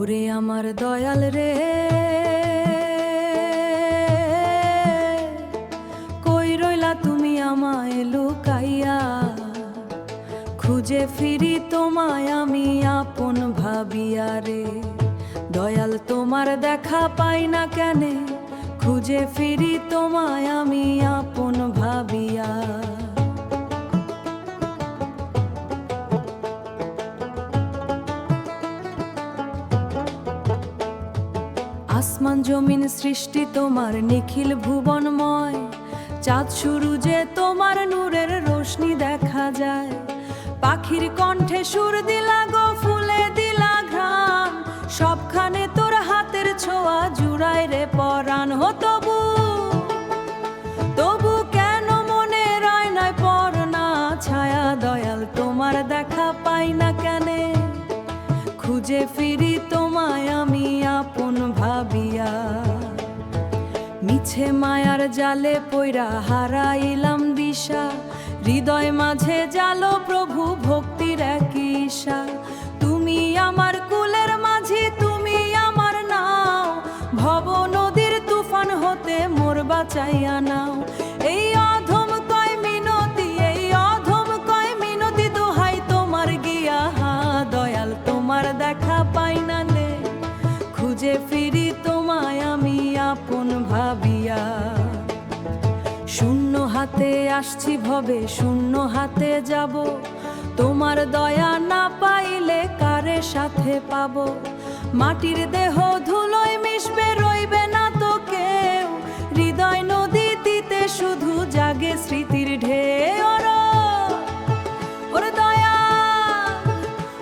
ওরে আমার দয়াল রে, কই রইলা তুমি আমায় লুকাইয়া? খুঁজে ফিরি তোমায় আমি আপন ভাবিয়া রে। দয়াল তোমার দেখা পাই না কেনে, খুঁজে ফিরি তোমায় আমি আপন ভাবিয়া। আসমান জমিন সৃষ্টি তোমার নিখিল ভুবনময়, চাঁদ সূরজে তোমার নূরের রোশনি দেখা যায়। পাখির কণ্ঠে সুর দিলা গো, ফুলে দিলা ঘ্রাণ, সবখানে তোর হাতের ছোঁয়া জুড়ায় রে পরাণ। হো তবু তবু কেন মনে রয় নয় পর না ছায়া? দয়াল তোমার দেখা পাই না কেনে, খুঁজে ফিরি তোমায় আমি আপন ভাবিয়া। মিছে মায়ার জালে পইরা হারাইলাম দিশা, হৃদয় মাঝে জালো প্রভু ভক্তির এক ঈশা। তুমি আমার কুলের মাঝি, তুমি আমার নাও, ভব নদীর তুফান হতে মোর বাঁচাইয়া নাও। এই অধম কয় মিনতি, এই অধম কয় মিনতি, দোহাই তোমার গিয়া। দয়াল তোমার দেখা পাই না লে, খুঁজে ফিরি তোমায় আমি আপন ভাবিয়া। শূন্য হাতে আসছি ভবে, শূন্য হাতে যাব, তোমার দয়া না পাইলে কারে সাথে পাব? মাটির দেহ ধুলোয় মিশবে, রইবে না তো কেউ, হৃদয় নদী দিতে শুধু জাগে স্মৃতির ঢেউ। ওরে দয়াল,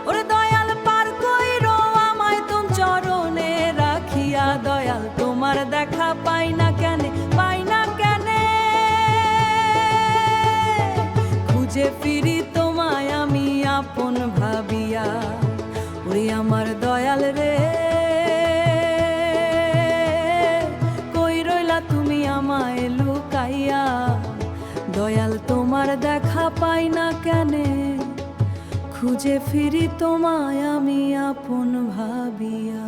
ওরে দয়াল পার কইরো আমায় তুম চরণে রাখিয়া। দয়াল তোমার দেখা পাই না কেনে, পাই না কেনে, খুঁজে ফিরি তোমায় আমি আপন ভাবিয়া। ওরে আমার দয়াল রে, কই রইলা তুমি আমায় লুকাইয়া? দয়াল তোমার দেখা পাই না কেনে, খুঁজে ফিরি তোমায় আমি আপন ভাবিয়া।